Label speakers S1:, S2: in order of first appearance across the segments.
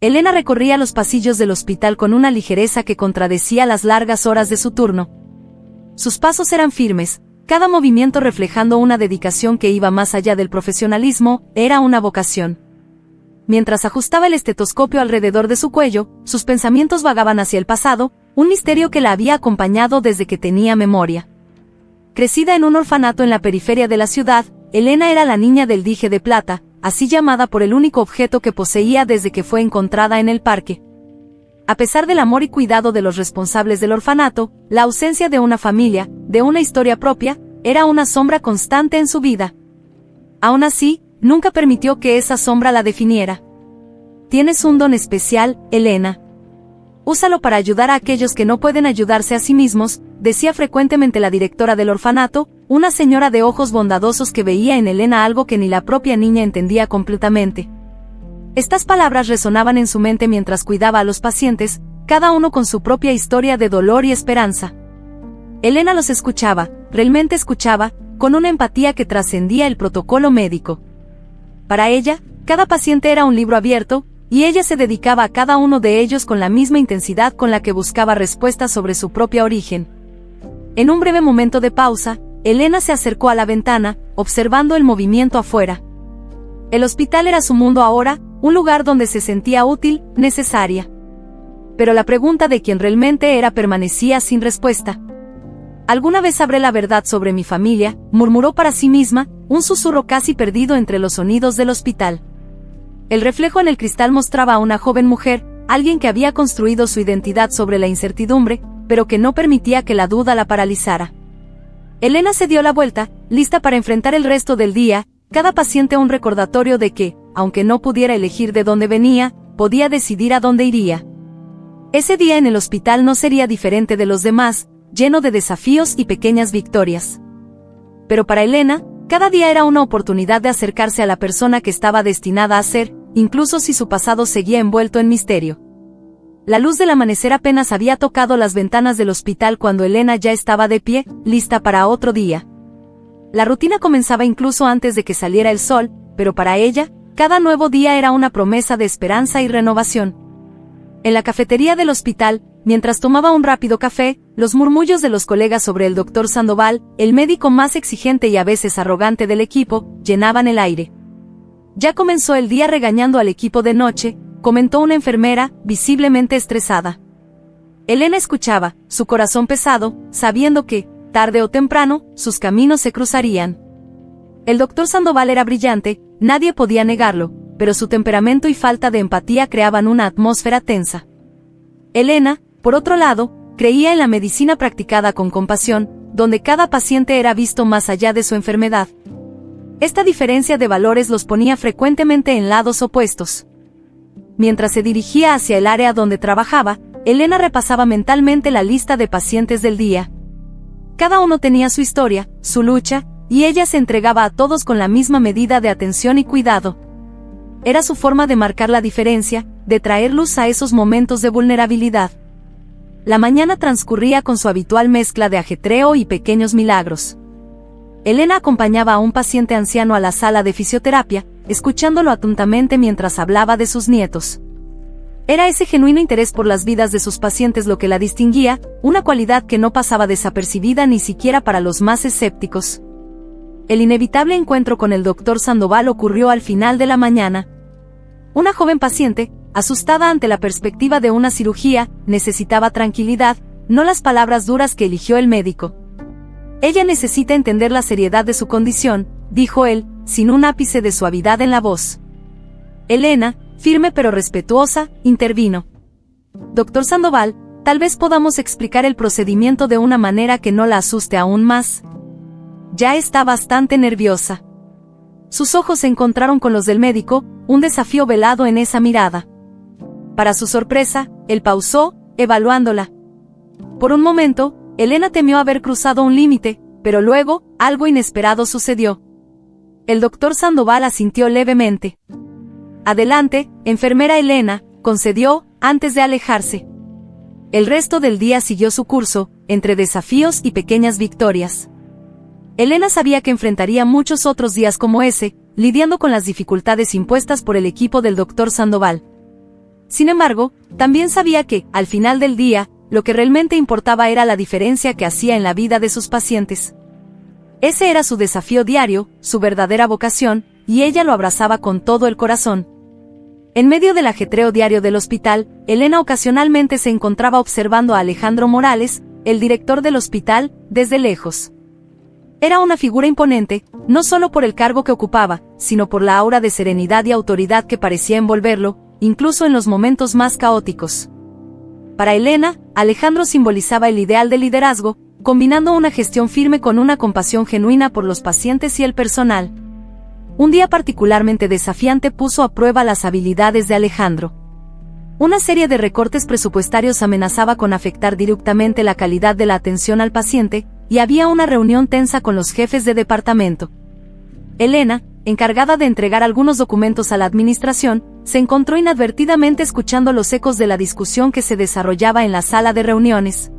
S1: Elena recorría los pasillos del hospital con una ligereza que contradecía las largas horas de su turno. Sus pasos eran firmes, cada movimiento reflejando una dedicación que iba más allá del profesionalismo, era una vocación. Mientras ajustaba el estetoscopio alrededor de su cuello, sus pensamientos vagaban hacia el pasado, un misterio que la había acompañado desde que tenía memoria. Crecida en un orfanato en la periferia de la ciudad, Elena era la niña del dije de plata, así llamada por el único objeto que poseía desde que fue encontrada en el parque. A pesar del amor y cuidado de los responsables del orfanato, la ausencia de una familia, de una historia propia, era una sombra constante en su vida. Aún así, nunca permitió que esa sombra la definiera. Tienes un don especial, Elena. Úsalo para ayudar a aquellos que no pueden ayudarse a sí mismos, decía frecuentemente la directora del orfanato, una señora de ojos bondadosos que veía en Elena algo que ni la propia niña entendía completamente. Estas palabras resonaban en su mente mientras cuidaba a los pacientes, cada uno con su propia historia de dolor y esperanza. Elena los escuchaba, realmente escuchaba, con una empatía que trascendía el protocolo médico. Para ella, cada paciente era un libro abierto, y ella se dedicaba a cada uno de ellos con la misma intensidad con la que buscaba respuestas sobre su propio origen. En un breve momento de pausa, Elena se acercó a la ventana, observando el movimiento afuera. El hospital era su mundo ahora, un lugar donde se sentía útil, necesaria. Pero la pregunta de quién realmente era permanecía sin respuesta. «¿Alguna vez sabré la verdad sobre mi familia?», murmuró para sí misma, un susurro casi perdido entre los sonidos del hospital. El reflejo en el cristal mostraba a una joven mujer, alguien que había construido su identidad sobre la incertidumbre, pero que no permitía que la duda la paralizara. Elena se dio la vuelta, lista para enfrentar el resto del día, cada paciente un recordatorio de que, aunque no pudiera elegir de dónde venía, podía decidir a dónde iría. Ese día en el hospital no sería diferente de los demás, lleno de desafíos y pequeñas victorias. Pero para Elena, cada día era una oportunidad de acercarse a la persona que estaba destinada a ser, incluso si su pasado seguía envuelto en misterio. La luz del amanecer apenas había tocado las ventanas del hospital cuando Elena ya estaba de pie, lista para otro día. La rutina comenzaba incluso antes de que saliera el sol, pero para ella, cada nuevo día era una promesa de esperanza y renovación. En la cafetería del hospital, mientras tomaba un rápido café, los murmullos de los colegas sobre el doctor Sandoval, el médico más exigente y a veces arrogante del equipo, llenaban el aire. Ya comenzó el día regañando al equipo de noche, comentó una enfermera, visiblemente estresada. Elena escuchaba, su corazón pesado, sabiendo que, tarde o temprano, sus caminos se cruzarían. El doctor Sandoval era brillante, nadie podía negarlo, pero su temperamento y falta de empatía creaban una atmósfera tensa. Elena, por otro lado, creía en la medicina practicada con compasión, donde cada paciente era visto más allá de su enfermedad. Esta diferencia de valores los ponía frecuentemente en lados opuestos. Mientras se dirigía hacia el área donde trabajaba, Elena repasaba mentalmente la lista de pacientes del día. Cada uno tenía su historia, su lucha, y ella se entregaba a todos con la misma medida de atención y cuidado. Era su forma de marcar la diferencia, de traer luz a esos momentos de vulnerabilidad. La mañana transcurría con su habitual mezcla de ajetreo y pequeños milagros. Elena acompañaba a un paciente anciano a la sala de fisioterapia, escuchándolo atentamente mientras hablaba de sus nietos. Era ese genuino interés por las vidas de sus pacientes lo que la distinguía, una cualidad que no pasaba desapercibida ni siquiera para los más escépticos. El inevitable encuentro con el doctor Sandoval ocurrió al final de la mañana. Una joven paciente, asustada ante la perspectiva de una cirugía, necesitaba tranquilidad, no las palabras duras que eligió el médico. Ella necesita entender la seriedad de su condición, dijo él, sin un ápice de suavidad en la voz. Elena, firme pero respetuosa, intervino. Doctor Sandoval, tal vez podamos explicar el procedimiento de una manera que no la asuste aún más. Ya está bastante nerviosa. Sus ojos se encontraron con los del médico, un desafío velado en esa mirada. Para su sorpresa, él pausó, evaluándola. Por un momento, Elena temió haber cruzado un límite, pero luego, algo inesperado sucedió. El doctor Sandoval asintió levemente. Adelante, enfermera Elena, concedió, antes de alejarse. El resto del día siguió su curso, entre desafíos y pequeñas victorias. Elena sabía que enfrentaría muchos otros días como ese, lidiando con las dificultades impuestas por el equipo del doctor Sandoval. Sin embargo, también sabía que, al final del día, lo que realmente importaba era la diferencia que hacía en la vida de sus pacientes. Ese era su desafío diario, su verdadera vocación, y ella lo abrazaba con todo el corazón. En medio del ajetreo diario del hospital, Elena ocasionalmente se encontraba observando a Alejandro Morales, el director del hospital, desde lejos. Era una figura imponente, no solo por el cargo que ocupaba, sino por la aura de serenidad y autoridad que parecía envolverlo, incluso en los momentos más caóticos. Para Elena, Alejandro simbolizaba el ideal del liderazgo, combinando una gestión firme con una compasión genuina por los pacientes y el personal. Un día particularmente desafiante puso a prueba las habilidades de Alejandro. Una serie de recortes presupuestarios amenazaba con afectar directamente la calidad de la atención al paciente, y había una reunión tensa con los jefes de departamento. Elena, encargada de entregar algunos documentos a la administración, se encontró inadvertidamente escuchando los ecos de la discusión que se desarrollaba en la sala de reuniones.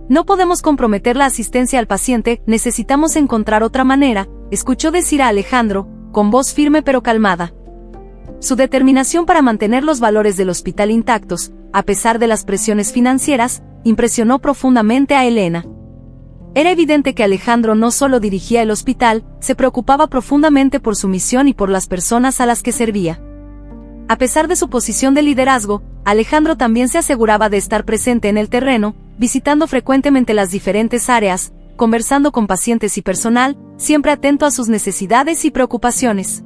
S1: No podemos comprometer la asistencia al paciente, necesitamos encontrar otra manera, escuchó decir a Alejandro, con voz firme pero calmada. Su determinación para mantener los valores del hospital intactos, a pesar de las presiones financieras, impresionó profundamente a Elena. Era evidente que Alejandro no solo dirigía el hospital, se preocupaba profundamente por su misión y por las personas a las que servía. A pesar de su posición de liderazgo, Alejandro también se aseguraba de estar presente en el terreno, visitando frecuentemente las diferentes áreas, conversando con pacientes y personal, siempre atento a sus necesidades y preocupaciones.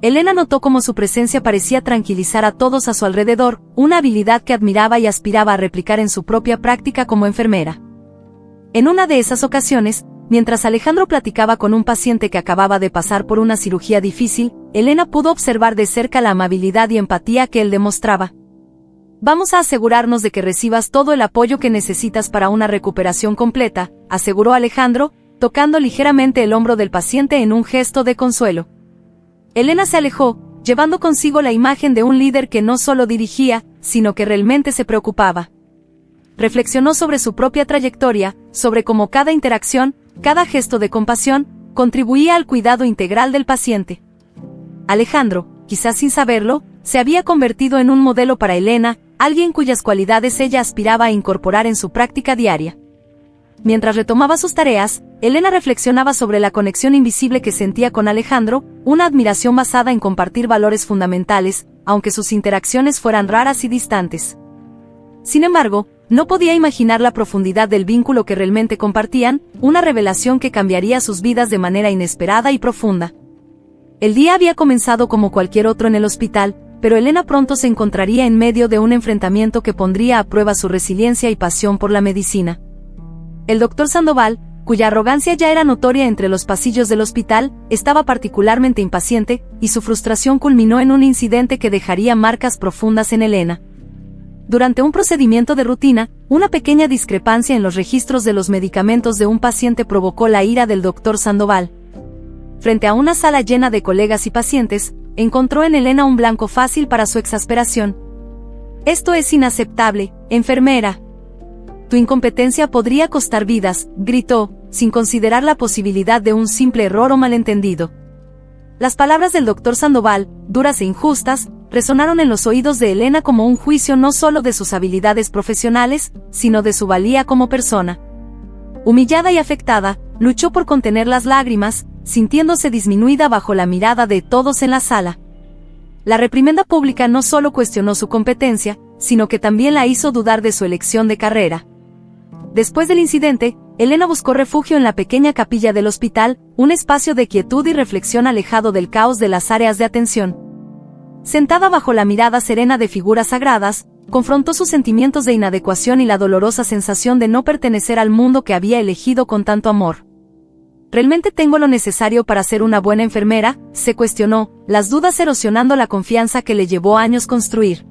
S1: Elena notó cómo su presencia parecía tranquilizar a todos a su alrededor, una habilidad que admiraba y aspiraba a replicar en su propia práctica como enfermera. En una de esas ocasiones, mientras Alejandro platicaba con un paciente que acababa de pasar por una cirugía difícil, Elena pudo observar de cerca la amabilidad y empatía que él demostraba. Vamos a asegurarnos de que recibas todo el apoyo que necesitas para una recuperación completa, aseguró Alejandro, tocando ligeramente el hombro del paciente en un gesto de consuelo. Elena se alejó, llevando consigo la imagen de un líder que no solo dirigía, sino que realmente se preocupaba. Reflexionó sobre su propia trayectoria, sobre cómo cada interacción, cada gesto de compasión, contribuía al cuidado integral del paciente. Alejandro, quizás sin saberlo, se había convertido en un modelo para Elena, alguien cuyas cualidades ella aspiraba a incorporar en su práctica diaria. Mientras retomaba sus tareas, Elena reflexionaba sobre la conexión invisible que sentía con Alejandro, una admiración basada en compartir valores fundamentales, aunque sus interacciones fueran raras y distantes. Sin embargo, no podía imaginar la profundidad del vínculo que realmente compartían, una revelación que cambiaría sus vidas de manera inesperada y profunda. El día había comenzado como cualquier otro en el hospital, pero Elena pronto se encontraría en medio de un enfrentamiento que pondría a prueba su resiliencia y pasión por la medicina. El doctor Sandoval, cuya arrogancia ya era notoria entre los pasillos del hospital, estaba particularmente impaciente, y su frustración culminó en un incidente que dejaría marcas profundas en Elena. Durante un procedimiento de rutina, una pequeña discrepancia en los registros de los medicamentos de un paciente provocó la ira del doctor Sandoval. Frente a una sala llena de colegas y pacientes, encontró en Elena un blanco fácil para su exasperación. «Esto es inaceptable, enfermera. Tu incompetencia podría costar vidas», gritó, sin considerar la posibilidad de un simple error o malentendido. Las palabras del doctor Sandoval, duras e injustas, resonaron en los oídos de Elena como un juicio no solo de sus habilidades profesionales, sino de su valía como persona. Humillada y afectada, luchó por contener las lágrimas, sintiéndose disminuida bajo la mirada de todos en la sala. La reprimenda pública no solo cuestionó su competencia, sino que también la hizo dudar de su elección de carrera. Después del incidente, Elena buscó refugio en la pequeña capilla del hospital, un espacio de quietud y reflexión alejado del caos de las áreas de atención. Sentada bajo la mirada serena de figuras sagradas, confrontó sus sentimientos de inadecuación y la dolorosa sensación de no pertenecer al mundo que había elegido con tanto amor. ¿Realmente tengo lo necesario para ser una buena enfermera?, se cuestionó, las dudas erosionando la confianza que le llevó años construir.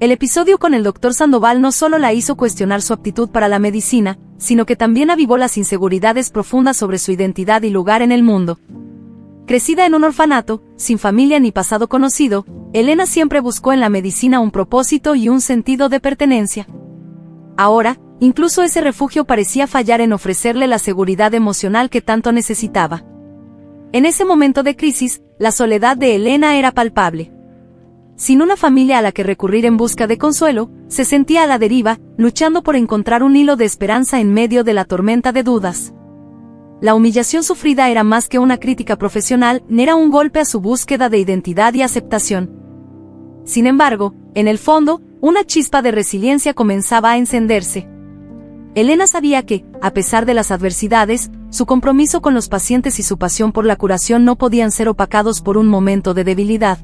S1: El episodio con el doctor Sandoval no solo la hizo cuestionar su aptitud para la medicina, sino que también avivó las inseguridades profundas sobre su identidad y lugar en el mundo. Crecida en un orfanato, sin familia ni pasado conocido, Elena siempre buscó en la medicina un propósito y un sentido de pertenencia. Ahora, incluso ese refugio parecía fallar en ofrecerle la seguridad emocional que tanto necesitaba. En ese momento de crisis, la soledad de Elena era palpable. sin una familia a la que recurrir en busca de consuelo, se sentía a la deriva, luchando por encontrar un hilo de esperanza en medio de la tormenta de dudas. La humillación sufrida era más que una crítica profesional, era un golpe a su búsqueda de identidad y aceptación. Sin embargo, en el fondo, una chispa de resiliencia comenzaba a encenderse. Elena sabía que, a pesar de las adversidades, su compromiso con los pacientes y su pasión por la curación no podían ser opacados por un momento de debilidad.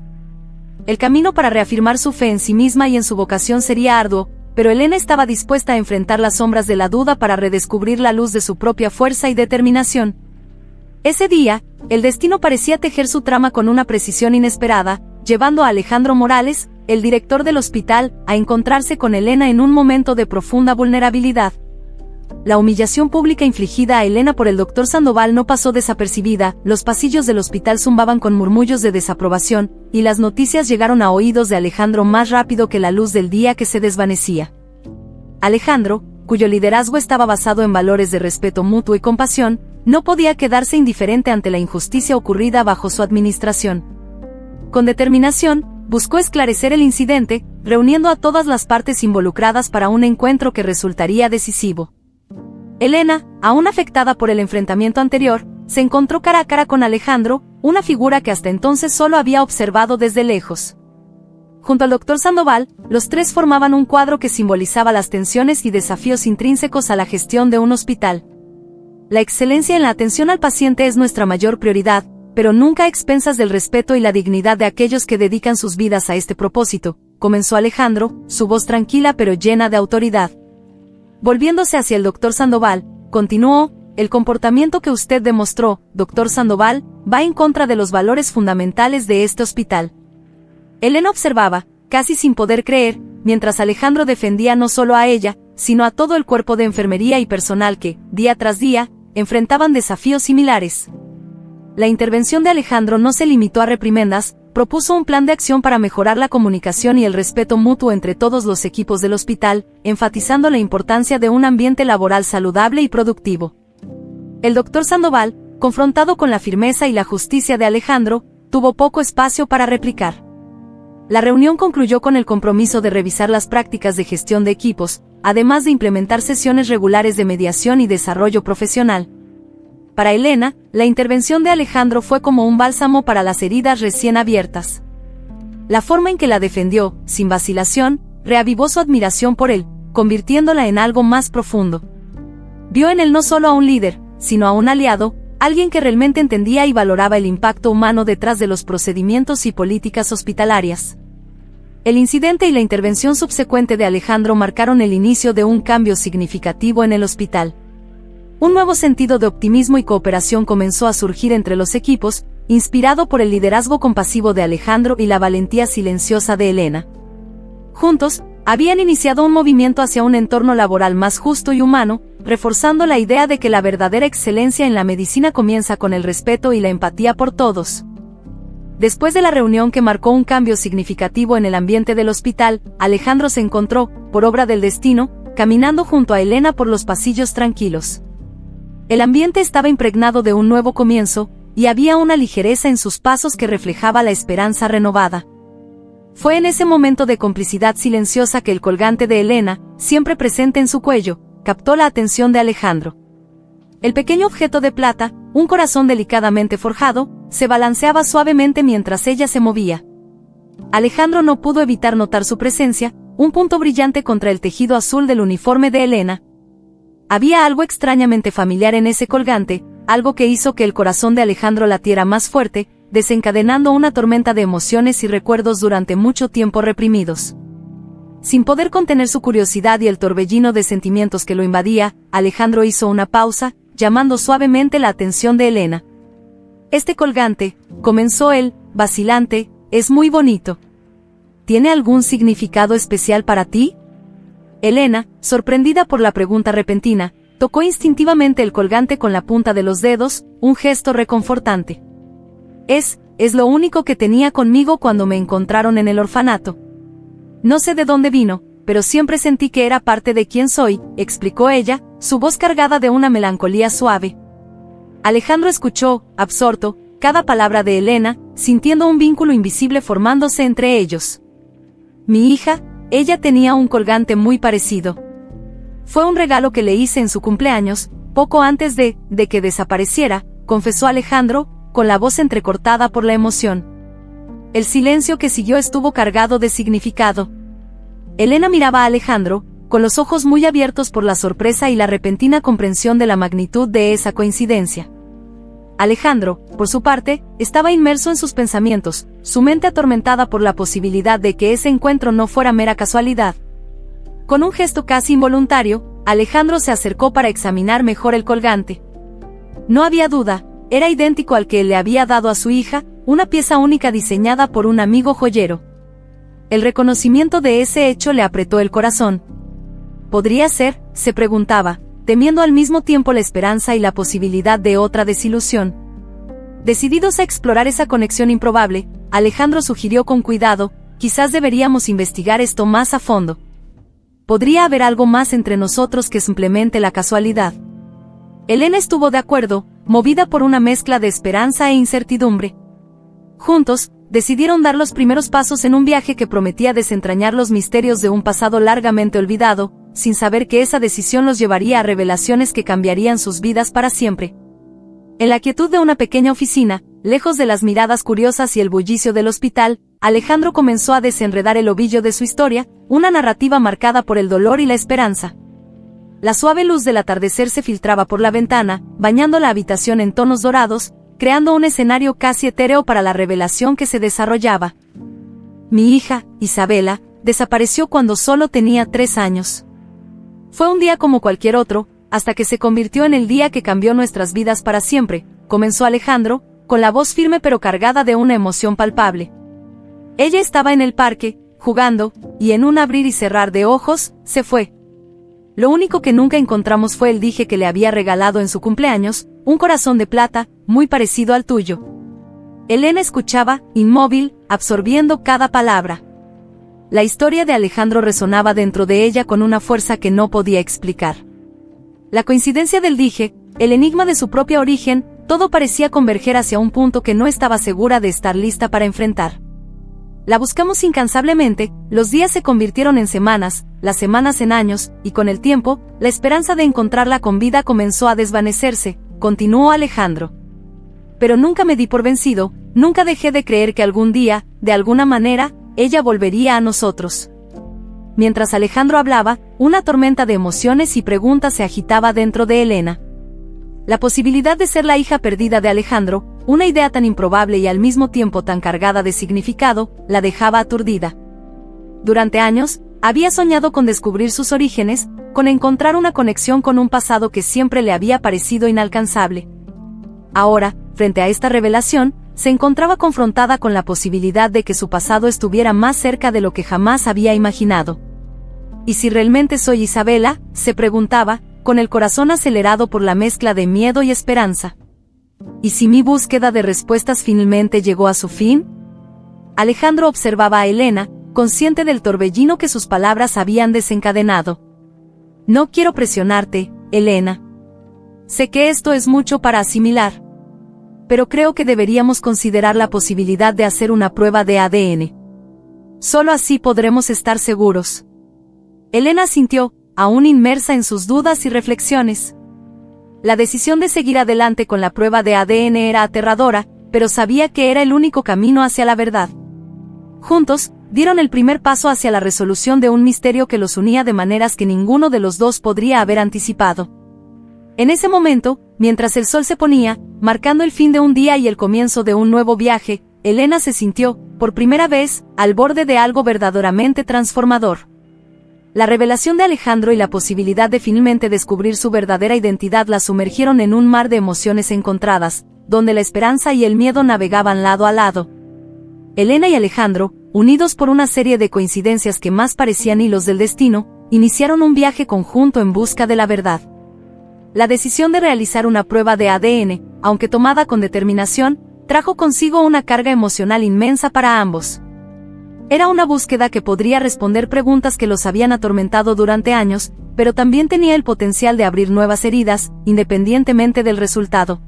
S1: El camino para reafirmar su fe en sí misma y en su vocación sería arduo, pero Elena estaba dispuesta a enfrentar las sombras de la duda para redescubrir la luz de su propia fuerza y determinación. Ese día, el destino parecía tejer su trama con una precisión inesperada, llevando a Alejandro Morales, el director del hospital, a encontrarse con Elena en un momento de profunda vulnerabilidad. La humillación pública infligida a Elena por el doctor Sandoval no pasó desapercibida, los pasillos del hospital zumbaban con murmullos de desaprobación, y las noticias llegaron a oídos de Alejandro más rápido que la luz del día que se desvanecía. Alejandro, cuyo liderazgo estaba basado en valores de respeto mutuo y compasión, no podía quedarse indiferente ante la injusticia ocurrida bajo su administración. Con determinación, buscó esclarecer el incidente, reuniendo a todas las partes involucradas para un encuentro que resultaría decisivo. Elena, aún afectada por el enfrentamiento anterior, se encontró cara a cara con Alejandro, una figura que hasta entonces solo había observado desde lejos. Junto al doctor Sandoval, los tres formaban un cuadro que simbolizaba las tensiones y desafíos intrínsecos a la gestión de un hospital. La excelencia en la atención al paciente es nuestra mayor prioridad, pero nunca a expensas del respeto y la dignidad de aquellos que dedican sus vidas a este propósito, comenzó Alejandro, su voz tranquila pero llena de autoridad. Volviéndose hacia el doctor Sandoval, continuó: el comportamiento que usted demostró, doctor Sandoval, va en contra de los valores fundamentales de este hospital. Elena observaba, casi sin poder creer, mientras Alejandro defendía no solo a ella, sino a todo el cuerpo de enfermería y personal que, día tras día, enfrentaban desafíos similares. La intervención de Alejandro no se limitó a reprimendas, propuso un plan de acción para mejorar la comunicación y el respeto mutuo entre todos los equipos del hospital, enfatizando la importancia de un ambiente laboral saludable y productivo. El doctor Sandoval, confrontado con la firmeza y la justicia de Alejandro, tuvo poco espacio para replicar. La reunión concluyó con el compromiso de revisar las prácticas de gestión de equipos, además de implementar sesiones regulares de mediación y desarrollo profesional. Para Elena, la intervención de Alejandro fue como un bálsamo para las heridas recién abiertas. La forma en que la defendió, sin vacilación, reavivó su admiración por él, convirtiéndola en algo más profundo. Vio en él no solo a un líder, sino a un aliado, alguien que realmente entendía y valoraba el impacto humano detrás de los procedimientos y políticas hospitalarias. El incidente y la intervención subsecuente de Alejandro marcaron el inicio de un cambio significativo en el hospital. Un nuevo sentido de optimismo y cooperación comenzó a surgir entre los equipos, inspirado por el liderazgo compasivo de Alejandro y la valentía silenciosa de Elena. Juntos, habían iniciado un movimiento hacia un entorno laboral más justo y humano, reforzando la idea de que la verdadera excelencia en la medicina comienza con el respeto y la empatía por todos. Después de la reunión que marcó un cambio significativo en el ambiente del hospital, Alejandro se encontró, por obra del destino, caminando junto a Elena por los pasillos tranquilos. El ambiente estaba impregnado de un nuevo comienzo, y había una ligereza en sus pasos que reflejaba la esperanza renovada. Fue en ese momento de complicidad silenciosa que el colgante de Elena, siempre presente en su cuello, captó la atención de Alejandro. El pequeño objeto de plata, un corazón delicadamente forjado, se balanceaba suavemente mientras ella se movía. Alejandro no pudo evitar notar su presencia, un punto brillante contra el tejido azul del uniforme de Elena. Había algo extrañamente familiar en ese colgante, algo que hizo que el corazón de Alejandro latiera más fuerte, desencadenando una tormenta de emociones y recuerdos durante mucho tiempo reprimidos. Sin poder contener su curiosidad y el torbellino de sentimientos que lo invadía, Alejandro hizo una pausa, llamando suavemente la atención de Elena. Este colgante, comenzó él, vacilante, es muy bonito. ¿Tiene algún significado especial para ti? Elena, sorprendida por la pregunta repentina, tocó instintivamente el colgante con la punta de los dedos, un gesto reconfortante. Es lo único que tenía conmigo cuando me encontraron en el orfanato. No sé de dónde vino, pero siempre sentí que era parte de quien soy, explicó ella, su voz cargada de una melancolía suave. Alejandro escuchó, absorto, cada palabra de Elena, sintiendo un vínculo invisible formándose entre ellos. Mi hija, ella tenía un colgante muy parecido. Fue un regalo que le hice en su cumpleaños, poco antes de que desapareciera, confesó Alejandro, con la voz entrecortada por la emoción. El silencio que siguió estuvo cargado de significado. Elena miraba a Alejandro, con los ojos muy abiertos por la sorpresa y la repentina comprensión de la magnitud de esa coincidencia. Alejandro, por su parte, estaba inmerso en sus pensamientos, su mente atormentada por la posibilidad de que ese encuentro no fuera mera casualidad. Con un gesto casi involuntario, Alejandro se acercó para examinar mejor el colgante. No había duda, era idéntico al que le había dado a su hija, una pieza única diseñada por un amigo joyero. El reconocimiento de ese hecho le apretó el corazón. ¿Podría ser?, se preguntaba, temiendo al mismo tiempo la esperanza y la posibilidad de otra desilusión. Decididos a explorar esa conexión improbable, Alejandro sugirió con cuidado, quizás deberíamos investigar esto más a fondo. Podría haber algo más entre nosotros que simplemente la casualidad. Elena estuvo de acuerdo, movida por una mezcla de esperanza e incertidumbre. Juntos, decidieron dar los primeros pasos en un viaje que prometía desentrañar los misterios de un pasado largamente olvidado, sin saber que esa decisión los llevaría a revelaciones que cambiarían sus vidas para siempre. En la quietud de una pequeña oficina, lejos de las miradas curiosas y el bullicio del hospital, Alejandro comenzó a desenredar el ovillo de su historia, una narrativa marcada por el dolor y la esperanza. La suave luz del atardecer se filtraba por la ventana, bañando la habitación en tonos dorados, creando un escenario casi etéreo para la revelación que se desarrollaba. Mi hija, Isabela, desapareció cuando solo tenía 3 años. Fue un día como cualquier otro, hasta que se convirtió en el día que cambió nuestras vidas para siempre, comenzó Alejandro, con la voz firme pero cargada de una emoción palpable. Ella estaba en el parque, jugando, y en un abrir y cerrar de ojos, se fue. Lo único que nunca encontramos fue el dije que le había regalado en su cumpleaños, un corazón de plata, muy parecido al tuyo. Elena escuchaba, inmóvil, absorbiendo cada palabra. La historia de Alejandro resonaba dentro de ella con una fuerza que no podía explicar. La coincidencia del dije, el enigma de su propio origen, todo parecía converger hacia un punto que no estaba segura de estar lista para enfrentar. La buscamos incansablemente, los días se convirtieron en semanas, las semanas en años, y con el tiempo, la esperanza de encontrarla con vida comenzó a desvanecerse, continuó Alejandro. Pero nunca me di por vencido, nunca dejé de creer que algún día, de alguna manera, ella volvería a nosotros. Mientras Alejandro hablaba, una tormenta de emociones y preguntas se agitaba dentro de Elena. La posibilidad de ser la hija perdida de Alejandro, una idea tan improbable y al mismo tiempo tan cargada de significado, la dejaba aturdida. Durante años, había soñado con descubrir sus orígenes, con encontrar una conexión con un pasado que siempre le había parecido inalcanzable. Ahora, frente a esta revelación, se encontraba confrontada con la posibilidad de que su pasado estuviera más cerca de lo que jamás había imaginado. ¿Y si realmente soy Isabela?, se preguntaba, con el corazón acelerado por la mezcla de miedo y esperanza. ¿Y si mi búsqueda de respuestas finalmente llegó a su fin? Alejandro observaba a Elena, consciente del torbellino que sus palabras habían desencadenado. No quiero presionarte, Elena. Sé que esto es mucho para asimilar. Pero creo que deberíamos considerar la posibilidad de hacer una prueba de ADN. Solo así podremos estar seguros. Elena asintió, aún inmersa en sus dudas y reflexiones. La decisión de seguir adelante con la prueba de ADN era aterradora, pero sabía que era el único camino hacia la verdad. Juntos, dieron el primer paso hacia la resolución de un misterio que los unía de maneras que ninguno de los dos podría haber anticipado. En ese momento, mientras el sol se ponía, marcando el fin de un día y el comienzo de un nuevo viaje, Elena se sintió, por primera vez, al borde de algo verdaderamente transformador. La revelación de Alejandro y la posibilidad de finalmente descubrir su verdadera identidad la sumergieron en un mar de emociones encontradas, donde la esperanza y el miedo navegaban lado a lado. Elena y Alejandro, unidos por una serie de coincidencias que más parecían hilos del destino, iniciaron un viaje conjunto en busca de la verdad. La decisión de realizar una prueba de ADN, aunque tomada con determinación, trajo consigo una carga emocional inmensa para ambos. Era una búsqueda que podría responder preguntas que los habían atormentado durante años, pero también tenía el potencial de abrir nuevas heridas, independientemente del resultado.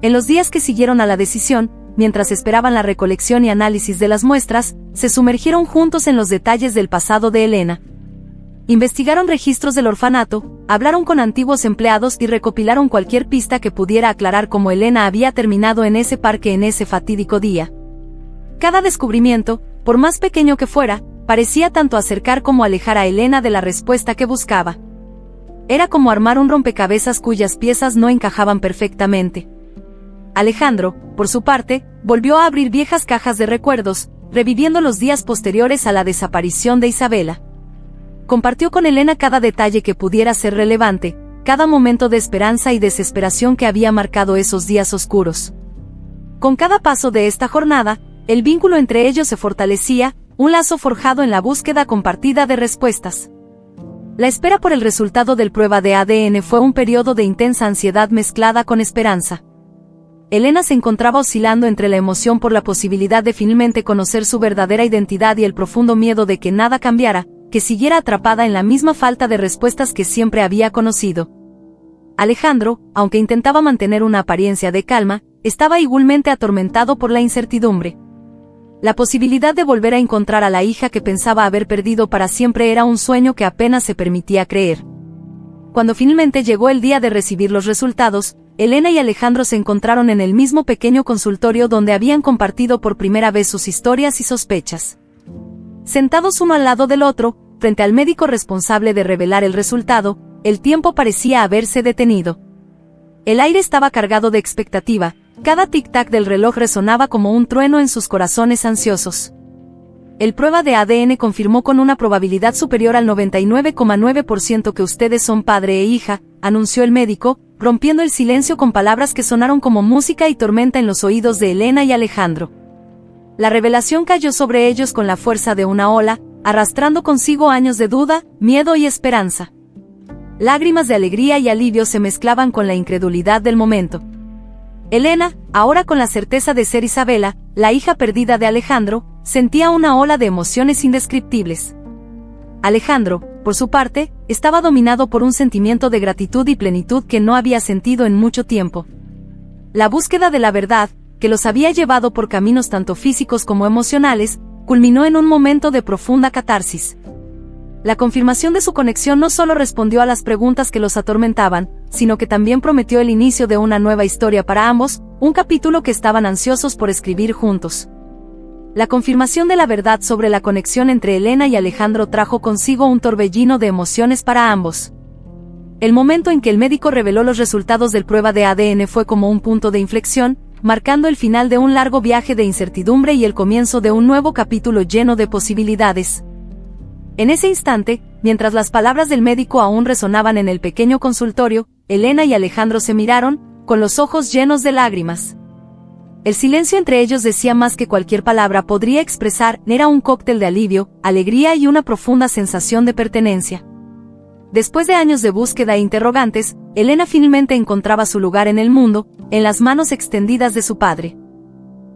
S1: En los días que siguieron a la decisión, mientras esperaban la recolección y análisis de las muestras, se sumergieron juntos en los detalles del pasado de Elena. Investigaron registros del orfanato, hablaron con antiguos empleados y recopilaron cualquier pista que pudiera aclarar cómo Elena había terminado en ese parque en ese fatídico día. Cada descubrimiento, por más pequeño que fuera, parecía tanto acercar como alejar a Elena de la respuesta que buscaba. Era como armar un rompecabezas cuyas piezas no encajaban perfectamente. Alejandro, por su parte, volvió a abrir viejas cajas de recuerdos, reviviendo los días posteriores a la desaparición de Isabela. Compartió con Elena cada detalle que pudiera ser relevante, cada momento de esperanza y desesperación que había marcado esos días oscuros. Con cada paso de esta jornada, el vínculo entre ellos se fortalecía, un lazo forjado en la búsqueda compartida de respuestas. La espera por el resultado del prueba de ADN fue un periodo de intensa ansiedad mezclada con esperanza. Elena se encontraba oscilando entre la emoción por la posibilidad de finalmente conocer su verdadera identidad y el profundo miedo de que nada cambiara, que siguiera atrapada en la misma falta de respuestas que siempre había conocido. Alejandro, aunque intentaba mantener una apariencia de calma, estaba igualmente atormentado por la incertidumbre. La posibilidad de volver a encontrar a la hija que pensaba haber perdido para siempre era un sueño que apenas se permitía creer. Cuando finalmente llegó el día de recibir los resultados, Elena y Alejandro se encontraron en el mismo pequeño consultorio donde habían compartido por primera vez sus historias y sospechas. Sentados uno al lado del otro, frente al médico responsable de revelar el resultado, el tiempo parecía haberse detenido. El aire estaba cargado de expectativa, cada tic-tac del reloj resonaba como un trueno en sus corazones ansiosos. El prueba de ADN confirmó con una probabilidad superior al 99,9% que ustedes son padre e hija, anunció el médico, rompiendo el silencio con palabras que sonaron como música y tormenta en los oídos de Elena y Alejandro. La revelación cayó sobre ellos con la fuerza de una ola, arrastrando consigo años de duda, miedo y esperanza. Lágrimas de alegría y alivio se mezclaban con la incredulidad del momento. Elena, ahora con la certeza de ser Isabela, la hija perdida de Alejandro, sentía una ola de emociones indescriptibles. Alejandro, por su parte, estaba dominado por un sentimiento de gratitud y plenitud que no había sentido en mucho tiempo. La búsqueda de la verdad, que los había llevado por caminos tanto físicos como emocionales, culminó en un momento de profunda catarsis. La confirmación de su conexión no solo respondió a las preguntas que los atormentaban, sino que también prometió el inicio de una nueva historia para ambos, un capítulo que estaban ansiosos por escribir juntos. La confirmación de la verdad sobre la conexión entre Elena y Alejandro trajo consigo un torbellino de emociones para ambos. El momento en que el médico reveló los resultados del prueba de ADN fue como un punto de inflexión, marcando el final de un largo viaje de incertidumbre y el comienzo de un nuevo capítulo lleno de posibilidades. En ese instante, mientras las palabras del médico aún resonaban en el pequeño consultorio, Elena y Alejandro se miraron, con los ojos llenos de lágrimas. El silencio entre ellos decía más que cualquier palabra podría expresar, era un cóctel de alivio, alegría y una profunda sensación de pertenencia. Después de años de búsqueda e interrogantes, Elena finalmente encontraba su lugar en el mundo, en las manos extendidas de su padre.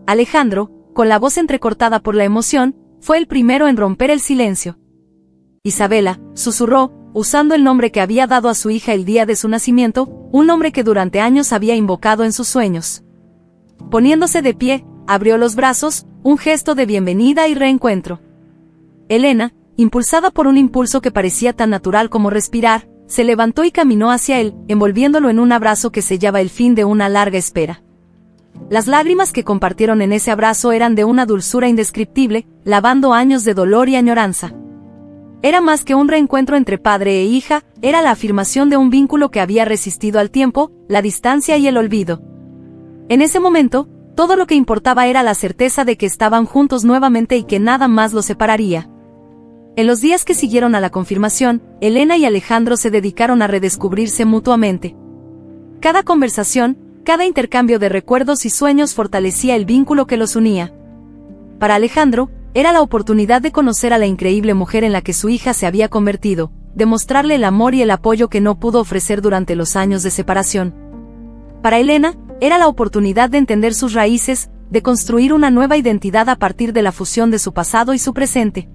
S1: Alejandro, con la voz entrecortada por la emoción, fue el primero en romper el silencio. Isabela, susurró, usando el nombre que había dado a su hija el día de su nacimiento, un nombre que durante años había invocado en sus sueños. Poniéndose de pie, abrió los brazos, un gesto de bienvenida y reencuentro. Elena, impulsada por un impulso que parecía tan natural como respirar, se levantó y caminó hacia él, envolviéndolo en un abrazo que sellaba el fin de una larga espera. Las lágrimas que compartieron en ese abrazo eran de una dulzura indescriptible, lavando años de dolor y añoranza. Era más que un reencuentro entre padre e hija, era la afirmación de un vínculo que había resistido al tiempo, la distancia y el olvido. En ese momento, todo lo que importaba era la certeza de que estaban juntos nuevamente y que nada más los separaría. En los días que siguieron a la confirmación, Elena y Alejandro se dedicaron a redescubrirse mutuamente. Cada conversación, cada intercambio de recuerdos y sueños fortalecía el vínculo que los unía. Para Alejandro, era la oportunidad de conocer a la increíble mujer en la que su hija se había convertido, de mostrarle el amor y el apoyo que no pudo ofrecer durante los años de separación. Para Elena, era la oportunidad de entender sus raíces, de construir una nueva identidad a partir de la fusión de su pasado y su presente.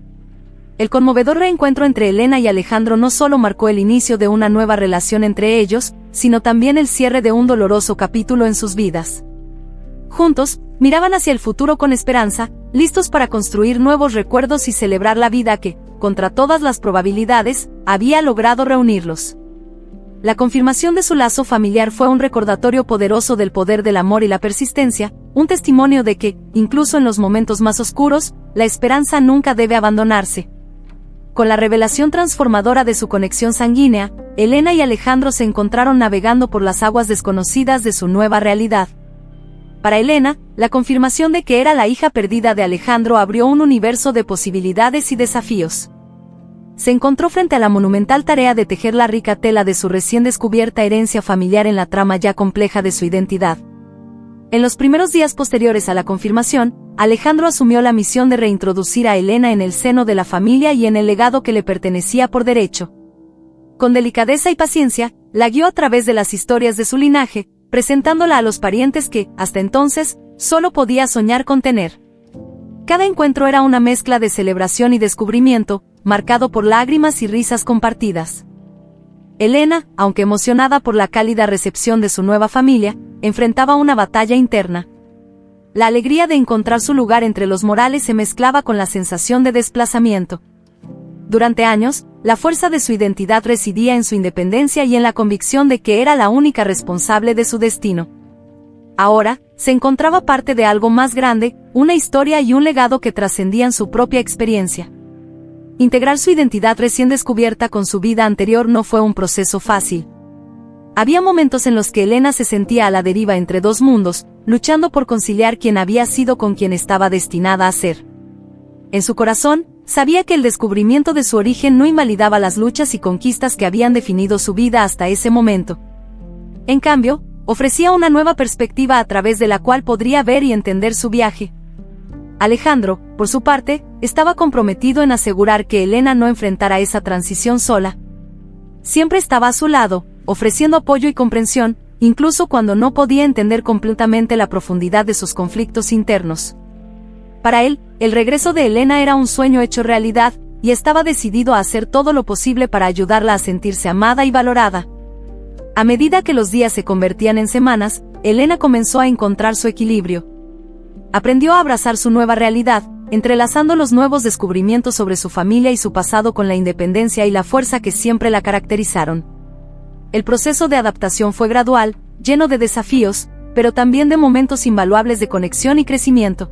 S1: El conmovedor reencuentro entre Elena y Alejandro no solo marcó el inicio de una nueva relación entre ellos, sino también el cierre de un doloroso capítulo en sus vidas. Juntos, miraban hacia el futuro con esperanza, listos para construir nuevos recuerdos y celebrar la vida que, contra todas las probabilidades, había logrado reunirlos. La confirmación de su lazo familiar fue un recordatorio poderoso del poder del amor y la persistencia, un testimonio de que, incluso en los momentos más oscuros, la esperanza nunca debe abandonarse. Con la revelación transformadora de su conexión sanguínea, Elena y Alejandro se encontraron navegando por las aguas desconocidas de su nueva realidad. Para Elena, la confirmación de que era la hija perdida de Alejandro abrió un universo de posibilidades y desafíos. Se encontró frente a la monumental tarea de tejer la rica tela de su recién descubierta herencia familiar en la trama ya compleja de su identidad. En los primeros días posteriores a la confirmación, Alejandro asumió la misión de reintroducir a Elena en el seno de la familia y en el legado que le pertenecía por derecho. Con delicadeza y paciencia, la guió a través de las historias de su linaje, presentándola a los parientes que, hasta entonces, solo podía soñar con tener. Cada encuentro era una mezcla de celebración y descubrimiento, marcado por lágrimas y risas compartidas. Elena, aunque emocionada por la cálida recepción de su nueva familia, enfrentaba una batalla interna. La alegría de encontrar su lugar entre los Morales se mezclaba con la sensación de desplazamiento. Durante años, la fuerza de su identidad residía en su independencia y en la convicción de que era la única responsable de su destino. Ahora, se encontraba parte de algo más grande, una historia y un legado que trascendían su propia experiencia. Integrar su identidad recién descubierta con su vida anterior no fue un proceso fácil. Había momentos en los que Elena se sentía a la deriva entre dos mundos, luchando por conciliar quién había sido con quien estaba destinada a ser. En su corazón, sabía que el descubrimiento de su origen no invalidaba las luchas y conquistas que habían definido su vida hasta ese momento. En cambio, ofrecía una nueva perspectiva a través de la cual podría ver y entender su viaje. Alejandro, por su parte, estaba comprometido en asegurar que Elena no enfrentara esa transición sola. Siempre estaba a su lado, ofreciendo apoyo y comprensión, incluso cuando no podía entender completamente la profundidad de sus conflictos internos. Para él, el regreso de Elena era un sueño hecho realidad, y estaba decidido a hacer todo lo posible para ayudarla a sentirse amada y valorada. A medida que los días se convertían en semanas, Elena comenzó a encontrar su equilibrio. Aprendió a abrazar su nueva realidad, entrelazando los nuevos descubrimientos sobre su familia y su pasado con la independencia y la fuerza que siempre la caracterizaron. El proceso de adaptación fue gradual, lleno de desafíos, pero también de momentos invaluables de conexión y crecimiento.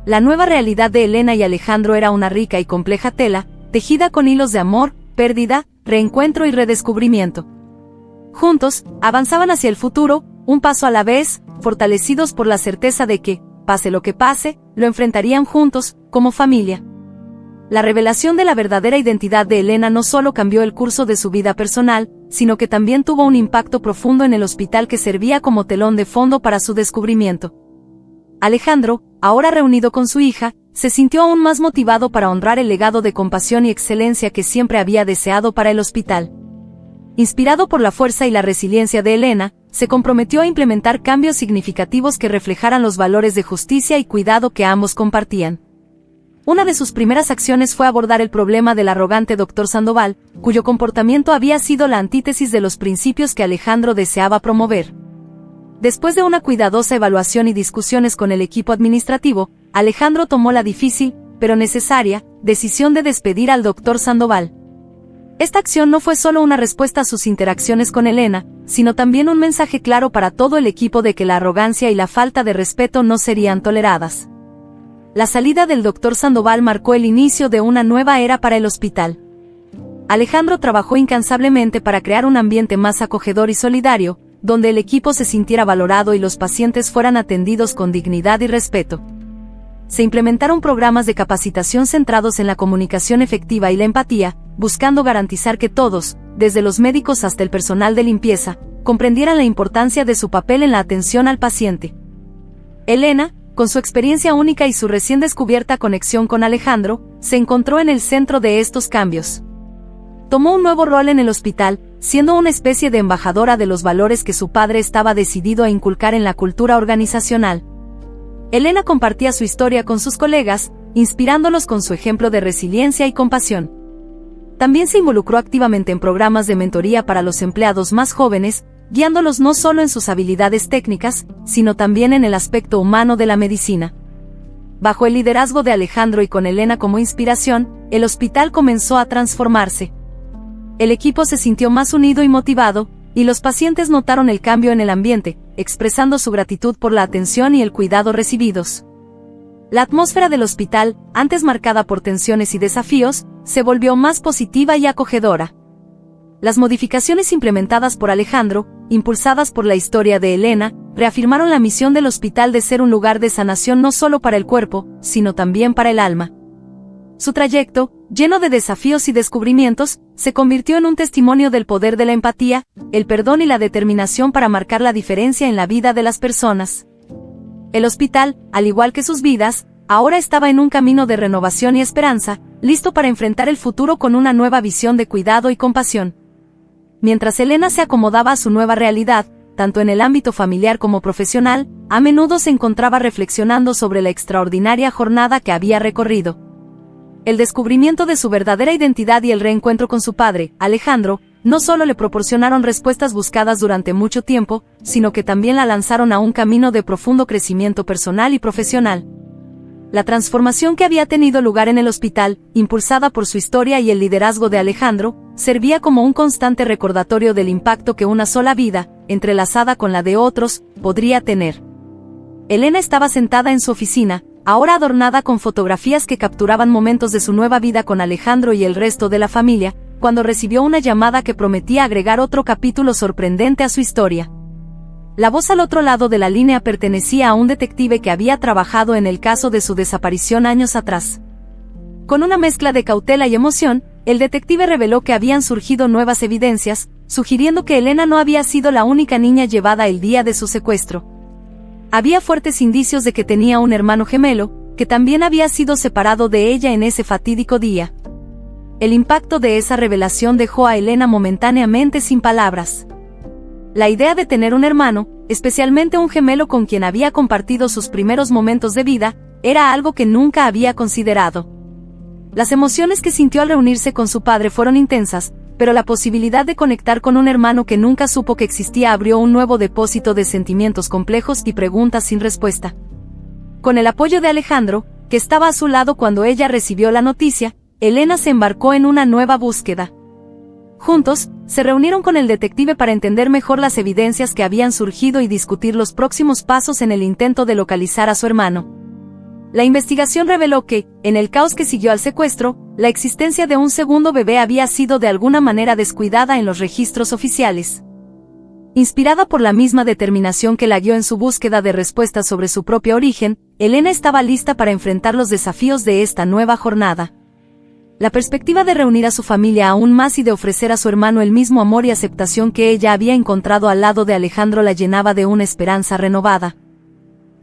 S1: La nueva realidad de Elena y Alejandro era una rica y compleja tela, tejida con hilos de amor, pérdida, reencuentro y redescubrimiento. Juntos, avanzaban hacia el futuro, un paso a la vez, fortalecidos por la certeza de que, pase lo que pase, lo enfrentarían juntos, como familia. La revelación de la verdadera identidad de Elena no solo cambió el curso de su vida personal, sino que también tuvo un impacto profundo en el hospital que servía como telón de fondo para su descubrimiento. Alejandro, ahora reunido con su hija, se sintió aún más motivado para honrar el legado de compasión y excelencia que siempre había deseado para el hospital. Inspirado por la fuerza y la resiliencia de Elena, se comprometió a implementar cambios significativos que reflejaran los valores de justicia y cuidado que ambos compartían. Una de sus primeras acciones fue abordar el problema del arrogante Dr. Sandoval, cuyo comportamiento había sido la antítesis de los principios que Alejandro deseaba promover. Después de una cuidadosa evaluación y discusiones con el equipo administrativo, Alejandro tomó la difícil, pero necesaria, decisión de despedir al Dr. Sandoval. Esta acción no fue solo una respuesta a sus interacciones con Elena, sino también un mensaje claro para todo el equipo de que la arrogancia y la falta de respeto no serían toleradas. La salida del Dr. Sandoval marcó el inicio de una nueva era para el hospital. Alejandro trabajó incansablemente para crear un ambiente más acogedor y solidario, donde el equipo se sintiera valorado y los pacientes fueran atendidos con dignidad y respeto. Se implementaron programas de capacitación centrados en la comunicación efectiva y la empatía, buscando garantizar que todos, desde los médicos hasta el personal de limpieza, comprendieran la importancia de su papel en la atención al paciente. Elena, con su experiencia única y su recién descubierta conexión con Alejandro, se encontró en el centro de estos cambios. Tomó un nuevo rol en el hospital, siendo una especie de embajadora de los valores que su padre estaba decidido a inculcar en la cultura organizacional. Elena compartía su historia con sus colegas, inspirándolos con su ejemplo de resiliencia y compasión. También se involucró activamente en programas de mentoría para los empleados más jóvenes, guiándolos no solo en sus habilidades técnicas, sino también en el aspecto humano de la medicina. Bajo el liderazgo de Alejandro y con Elena como inspiración, el hospital comenzó a transformarse. El equipo se sintió más unido y motivado, y los pacientes notaron el cambio en el ambiente, expresando su gratitud por la atención y el cuidado recibidos. La atmósfera del hospital, antes marcada por tensiones y desafíos, se volvió más positiva y acogedora. Las modificaciones implementadas por Alejandro, impulsadas por la historia de Elena, reafirmaron la misión del hospital de ser un lugar de sanación no solo para el cuerpo, sino también para el alma. Su trayecto, lleno de desafíos y descubrimientos, se convirtió en un testimonio del poder de la empatía, el perdón y la determinación para marcar la diferencia en la vida de las personas. El hospital, al igual que sus vidas, ahora estaba en un camino de renovación y esperanza, listo para enfrentar el futuro con una nueva visión de cuidado y compasión. Mientras Elena se acomodaba a su nueva realidad, tanto en el ámbito familiar como profesional, a menudo se encontraba reflexionando sobre la extraordinaria jornada que había recorrido. El descubrimiento de su verdadera identidad y el reencuentro con su padre, Alejandro, no solo le proporcionaron respuestas buscadas durante mucho tiempo, sino que también la lanzaron a un camino de profundo crecimiento personal y profesional. La transformación que había tenido lugar en el hospital, impulsada por su historia y el liderazgo de Alejandro, servía como un constante recordatorio del impacto que una sola vida, entrelazada con la de otros, podría tener. Elena estaba sentada en su oficina, ahora adornada con fotografías que capturaban momentos de su nueva vida con Alejandro y el resto de la familia, cuando recibió una llamada que prometía agregar otro capítulo sorprendente a su historia. La voz al otro lado de la línea pertenecía a un detective que había trabajado en el caso de su desaparición años atrás. Con una mezcla de cautela y emoción, el detective reveló que habían surgido nuevas evidencias, sugiriendo que Elena no había sido la única niña llevada el día de su secuestro. Había fuertes indicios de que tenía un hermano gemelo, que también había sido separado de ella en ese fatídico día. El impacto de esa revelación dejó a Elena momentáneamente sin palabras. La idea de tener un hermano, especialmente un gemelo con quien había compartido sus primeros momentos de vida, era algo que nunca había considerado. Las emociones que sintió al reunirse con su padre fueron intensas, pero la posibilidad de conectar con un hermano que nunca supo que existía abrió un nuevo depósito de sentimientos complejos y preguntas sin respuesta. Con el apoyo de Alejandro, que estaba a su lado cuando ella recibió la noticia, Elena se embarcó en una nueva búsqueda. Juntos, se reunieron con el detective para entender mejor las evidencias que habían surgido y discutir los próximos pasos en el intento de localizar a su hermano. La investigación reveló que, en el caos que siguió al secuestro, la existencia de un segundo bebé había sido de alguna manera descuidada en los registros oficiales. Inspirada por la misma determinación que la guió en su búsqueda de respuestas sobre su propio origen, Elena estaba lista para enfrentar los desafíos de esta nueva jornada. La perspectiva de reunir a su familia aún más y de ofrecer a su hermano el mismo amor y aceptación que ella había encontrado al lado de Alejandro la llenaba de una esperanza renovada.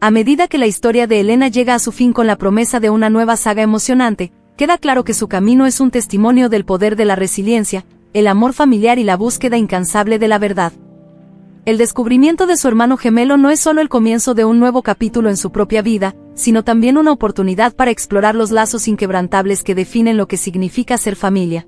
S1: A medida que la historia de Elena llega a su fin con la promesa de una nueva saga emocionante, queda claro que su camino es un testimonio del poder de la resiliencia, el amor familiar y la búsqueda incansable de la verdad. El descubrimiento de su hermano gemelo no es solo el comienzo de un nuevo capítulo en su propia vida, sino también una oportunidad para explorar los lazos inquebrantables que definen lo que significa ser familia.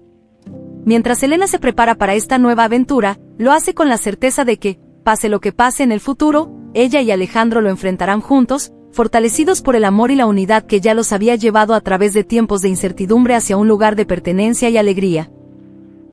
S1: Mientras Elena se prepara para esta nueva aventura, lo hace con la certeza de que, pase lo que pase en el futuro, ella y Alejandro lo enfrentarán juntos, fortalecidos por el amor y la unidad que ya los había llevado a través de tiempos de incertidumbre hacia un lugar de pertenencia y alegría.